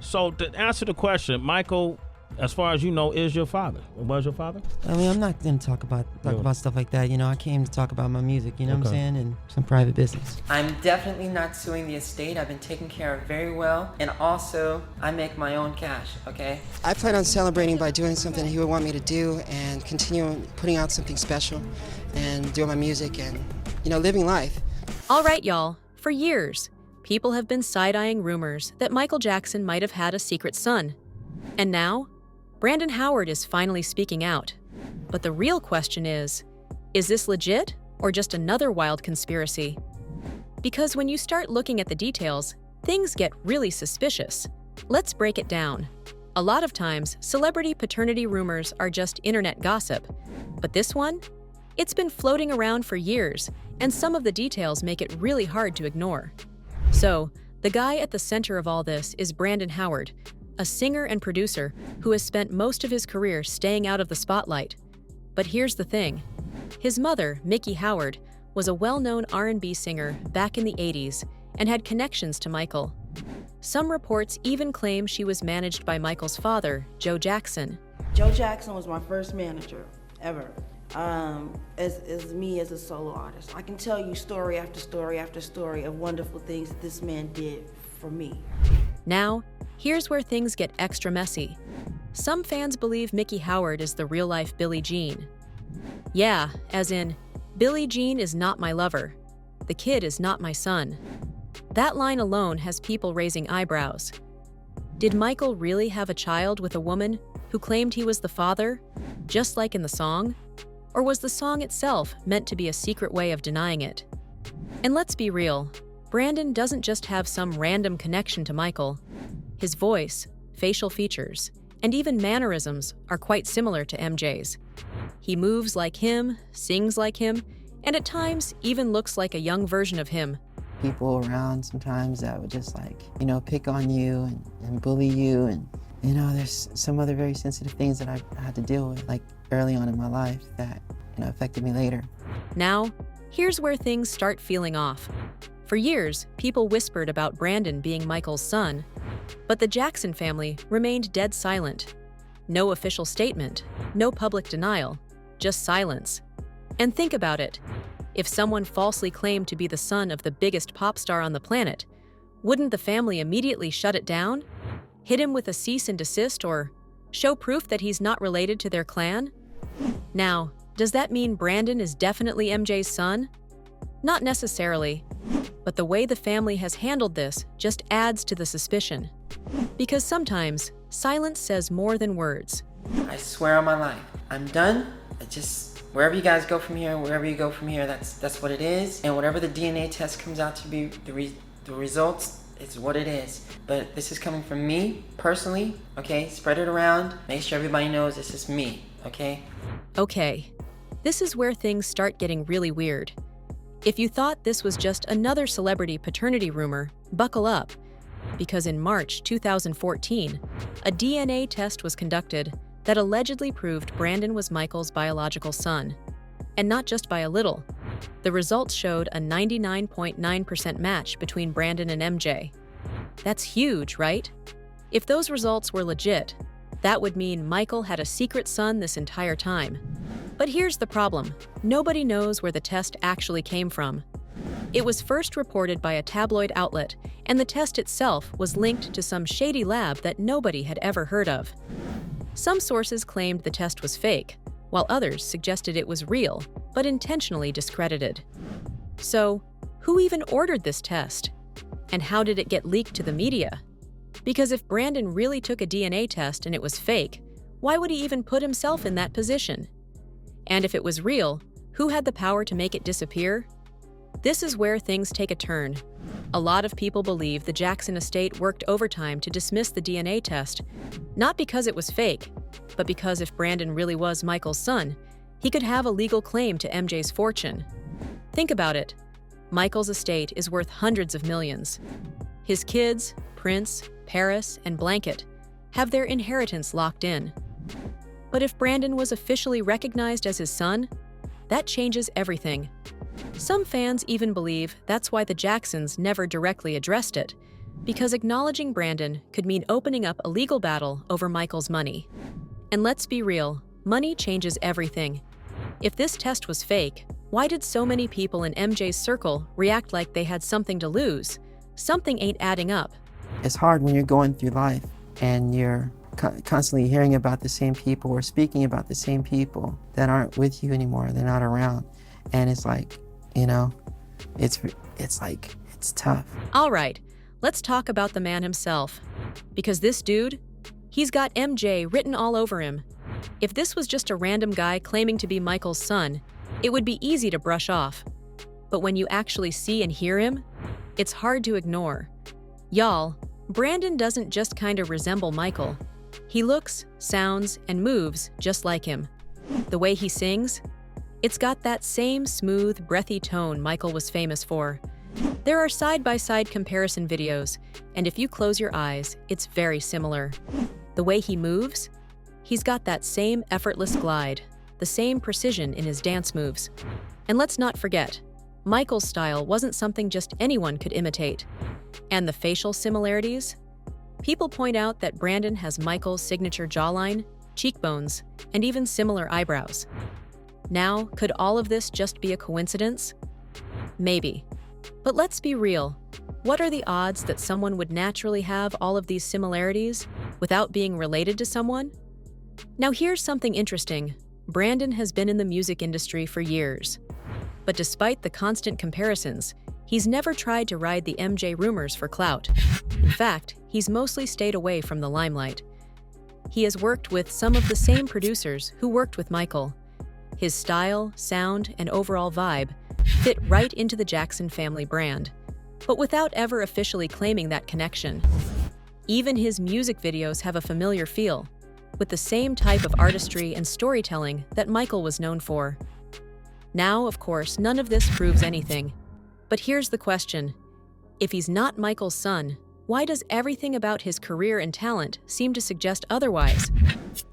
So to answer the question, Michael, as far as you know, is your father. Was your father? I mean, I'm not going to talk about stuff like that. You know, I came to talk about my music, you know what I'm saying, and some private business. I'm definitely not suing the estate. I've been taken care of very well. And also, I make my own cash, okay? I plan on celebrating by doing something he would want me to do and continue putting out something special and doing my music and, you know, living life. All right, y'all. For years, people have been side-eyeing rumors that Michael Jackson might have had a secret son. And now, Brandon Howard is finally speaking out. But the real question is this legit or just another wild conspiracy? Because when you start looking at the details, things get really suspicious. Let's break it down. A lot of times, celebrity paternity rumors are just internet gossip. But this one? It's been floating around for years, and some of the details make it really hard to ignore. So, the guy at the center of all this is Brandon Howard, a singer and producer who has spent most of his career staying out of the spotlight. But here's the thing. His mother, Mickey Howard, was a well-known R&B singer back in the 80s and had connections to Michael. Some reports even claim she was managed by Michael's father, Joe Jackson. Joe Jackson was my first manager, ever. As me as a solo artist. I can tell you story after story after story of wonderful things that this man did for me. Now, here's where things get extra messy. Some fans believe Mickey Howard is the real-life Billie Jean. Yeah, as in, Billie Jean is not my lover. The kid is not my son. That line alone has people raising eyebrows. Did Michael really have a child with a woman who claimed he was the father, just like in the song? Or was the song itself meant to be a secret way of denying it? And let's be real, Brandon doesn't just have some random connection to Michael. His voice, facial features, and even mannerisms are quite similar to MJ's. He moves like him, sings like him, and at times even looks like a young version of him. People around sometimes that would just pick on you and bully you, and there's some other very sensitive things that I had to deal with, like early on in my life that affected me later. Now, here's where things start feeling off. For years, people whispered about Brandon being Michael's son, but the Jackson family remained dead silent. No official statement, no public denial, just silence. And think about it. If someone falsely claimed to be the son of the biggest pop star on the planet, wouldn't the family immediately shut it down? Hit him with a cease and desist, or show proof that he's not related to their clan? Now, does that mean Brandon is definitely MJ's son? Not necessarily, but the way the family has handled this just adds to the suspicion. Because sometimes, silence says more than words. I swear on my life, I'm done. Wherever you guys go from here, wherever you go from here, that's what it is. And whatever the DNA test comes out to be, the results, it's what it is. But this is coming from me, personally, okay? Spread it around. Make sure everybody knows this is me, okay? Okay, this is where things start getting really weird. If you thought this was just another celebrity paternity rumor, buckle up. Because in March 2014, a DNA test was conducted that allegedly proved Brandon was Michael's biological son. And not just by a little. The results showed a 99.9% match between Brandon and MJ. That's huge, right? If those results were legit, that would mean Michael had a secret son this entire time. But here's the problem. Nobody knows where the test actually came from. It was first reported by a tabloid outlet, and the test itself was linked to some shady lab that nobody had ever heard of. Some sources claimed the test was fake, while others suggested it was real, but intentionally discredited. So, who even ordered this test? And how did it get leaked to the media? Because if Brandon really took a DNA test and it was fake, why would he even put himself in that position? And if it was real, who had the power to make it disappear? This is where things take a turn. A lot of people believe the Jackson estate worked overtime to dismiss the DNA test, not because it was fake, but because if Brandon really was Michael's son, he could have a legal claim to MJ's fortune. Think about it. Michael's estate is worth hundreds of millions. His kids, Prince, Paris, and Blanket, have their inheritance locked in. But if Brandon was officially recognized as his son, that changes everything. Some fans even believe that's why the Jacksons never directly addressed it, Because acknowledging Brandon could mean opening up a legal battle over Michael's money. And let's be real, money changes everything. If this test was fake, why did so many people in MJ's circle react like they had something to lose? Something ain't adding up. It's hard when you're going through life and you're constantly hearing about the same people or speaking about the same people that aren't with you anymore, they're not around. And it's like, you know, it's tough. All right, let's talk about the man himself. Because this dude, he's got MJ written all over him. If this was just a random guy claiming to be Michael's son, it would be easy to brush off. But when you actually see and hear him, it's hard to ignore. Y'all, Brandon doesn't just kind of resemble Michael. He looks, sounds, and moves just like him. The way he sings, it's got that same smooth, breathy tone Michael was famous for. There are side-by-side comparison videos, and if you close your eyes, it's very similar. The way he moves, he's got that same effortless glide, the same precision in his dance moves. And let's not forget, Michael's style wasn't something just anyone could imitate. And the facial similarities? People point out that Brandon has Michael's signature jawline, cheekbones, and even similar eyebrows. Now, could all of this just be a coincidence? Maybe. But let's be real. What are the odds that someone would naturally have all of these similarities without being related to someone? Now here's something interesting. Brandon has been in the music industry for years. But despite the constant comparisons, he's never tried to ride the MJ rumors for clout. In fact, he's mostly stayed away from the limelight. He has worked with some of the same producers who worked with Michael. His style, sound, and overall vibe fit right into the Jackson family brand, but without ever officially claiming that connection. Even his music videos have a familiar feel, with the same type of artistry and storytelling that Michael was known for. Now, of course, none of this proves anything. But here's the question. If he's not Michael's son, why does everything about his career and talent seem to suggest otherwise?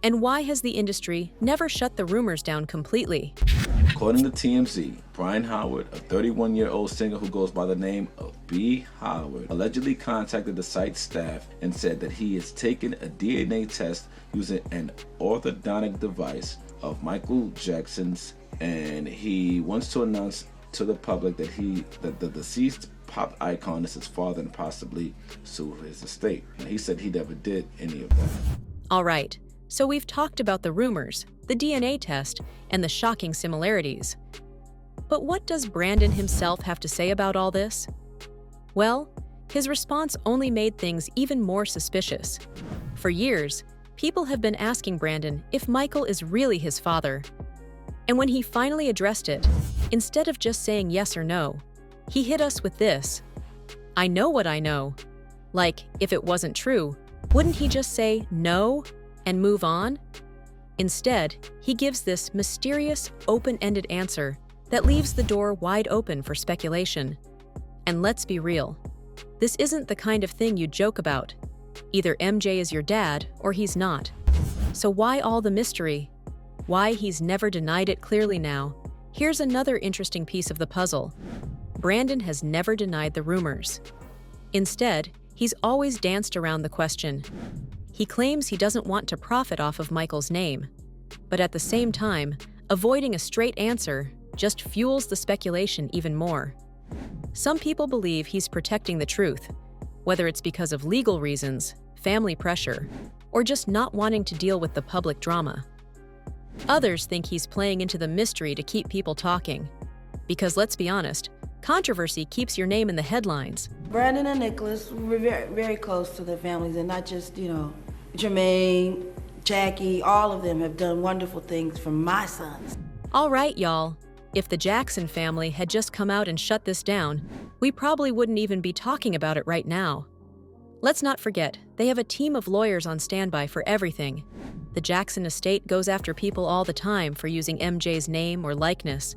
And why has the industry never shut the rumors down completely? According to TMZ, Brian Howard, a 31-year-old singer who goes by the name of B. Howard, allegedly contacted the site's staff and said that he is taking a DNA test using an orthodontic device of Michael Jackson's, and he wants to announce to the public that the deceased pop icon is his father and possibly sue his estate. And he said he never did any of that. All right, so we've talked about the rumors, the DNA test, and the shocking similarities. But what does Brandon himself have to say about all this? Well, his response only made things even more suspicious. For years, people have been asking Brandon if Michael is really his father. And when he finally addressed it, instead of just saying yes or no, he hit us with this. I know what I know. Like, if it wasn't true, wouldn't he just say no and move on? Instead, he gives this mysterious, open-ended answer that leaves the door wide open for speculation. And let's be real, this isn't the kind of thing you joke about. Either MJ is your dad or he's not. So why all the mystery? Why he's never denied it clearly now? Here's another interesting piece of the puzzle. Brandon has never denied the rumors. Instead, he's always danced around the question. He claims he doesn't want to profit off of Michael's name. But at the same time, avoiding a straight answer just fuels the speculation even more. Some people believe he's protecting the truth, whether it's because of legal reasons, family pressure, or just not wanting to deal with the public drama. Others think he's playing into the mystery to keep people talking. Because let's be honest, controversy keeps your name in the headlines. Brandon and Nicholas were very, very close to their families, and not just, Jermaine, Jackie, all of them have done wonderful things for my sons. All right, y'all. If the Jackson family had just come out and shut this down, we probably wouldn't even be talking about it right now. Let's not forget, they have a team of lawyers on standby for everything. The Jackson estate goes after people all the time for using MJ's name or likeness.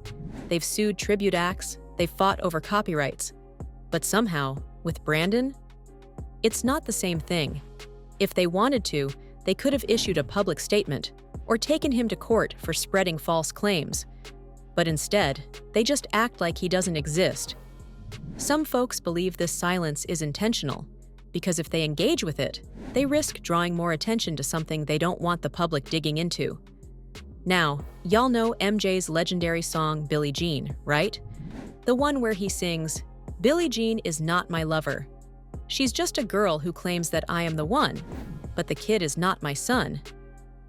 They've sued tribute acts, they've fought over copyrights. But somehow, with Brandon, it's not the same thing. If they wanted to, they could have issued a public statement or taken him to court for spreading false claims. But instead, they just act like he doesn't exist. Some folks believe this silence is intentional, because if they engage with it, they risk drawing more attention to something they don't want the public digging into. Now, y'all know MJ's legendary song Billie Jean, right? The one where he sings, "Billie Jean is not my lover. She's just a girl who claims that I am the one, but the kid is not my son."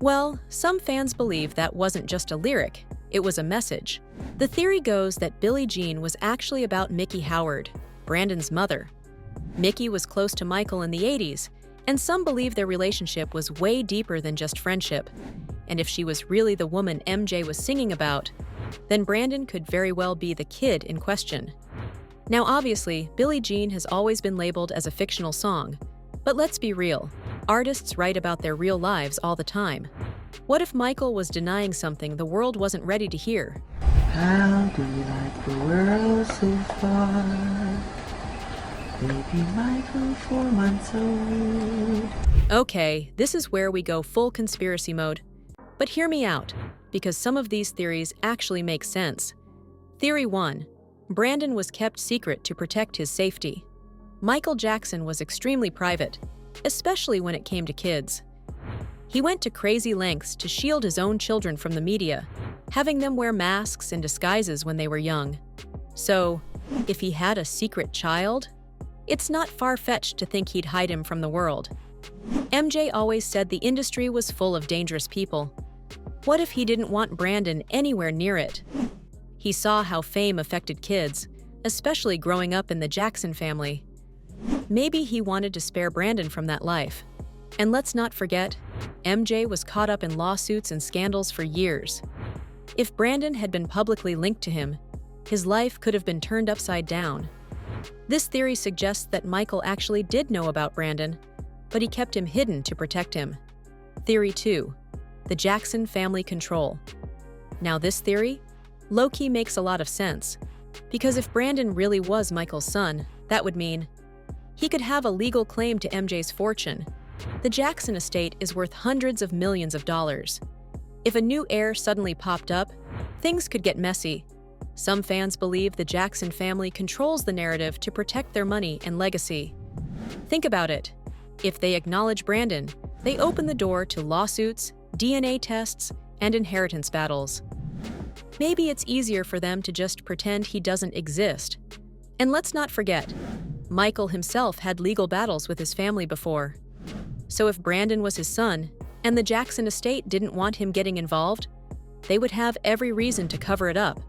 Well, some fans believe that wasn't just a lyric, it was a message. The theory goes that Billie Jean was actually about Mickey Howard, Brandon's mother. Mickey was close to Michael in the 80s, and some believe their relationship was way deeper than just friendship. And if she was really the woman MJ was singing about, then Brandon could very well be the kid in question. Now obviously, Billie Jean has always been labeled as a fictional song, but let's be real, artists write about their real lives all the time. What if Michael was denying something the world wasn't ready to hear? How do you like the world so far? Baby Michael, 4 months old. Okay, this is where we go full conspiracy mode. But hear me out, because some of these theories actually make sense. Theory 1. Brandon was kept secret to protect his safety. Michael Jackson was extremely private, especially when it came to kids. He went to crazy lengths to shield his own children from the media, having them wear masks and disguises when they were young. So, if he had a secret child, it's not far-fetched to think he'd hide him from the world. MJ always said the industry was full of dangerous people. What if he didn't want Brandon anywhere near it? He saw how fame affected kids, especially growing up in the Jackson family. Maybe he wanted to spare Brandon from that life. And let's not forget, MJ was caught up in lawsuits and scandals for years. If Brandon had been publicly linked to him, his life could have been turned upside down. This theory suggests that Michael actually did know about Brandon, but he kept him hidden to protect him. Theory 2. The Jackson family control. Now this theory, low-key makes a lot of sense, because if Brandon really was Michael's son, that would mean he could have a legal claim to MJ's fortune. The Jackson estate is worth hundreds of millions of dollars. If a new heir suddenly popped up, things could get messy. Some fans believe the Jackson family controls the narrative to protect their money and legacy. Think about it. If they acknowledge Brandon, they open the door to lawsuits, DNA tests, and inheritance battles. Maybe it's easier for them to just pretend he doesn't exist. And let's not forget, Michael himself had legal battles with his family before. So if Brandon was his son, and the Jackson estate didn't want him getting involved, they would have every reason to cover it up.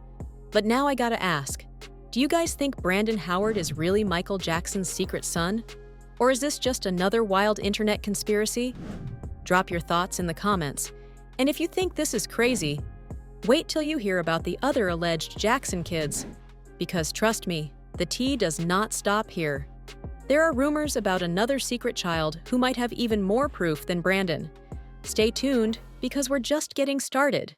But now I gotta ask, do you guys think Brandon Howard is really Michael Jackson's secret son? Or is this just another wild internet conspiracy? Drop your thoughts in the comments. And if you think this is crazy, wait till you hear about the other alleged Jackson kids. Because trust me, the tea does not stop here. There are rumors about another secret child who might have even more proof than Brandon. Stay tuned, because we're just getting started.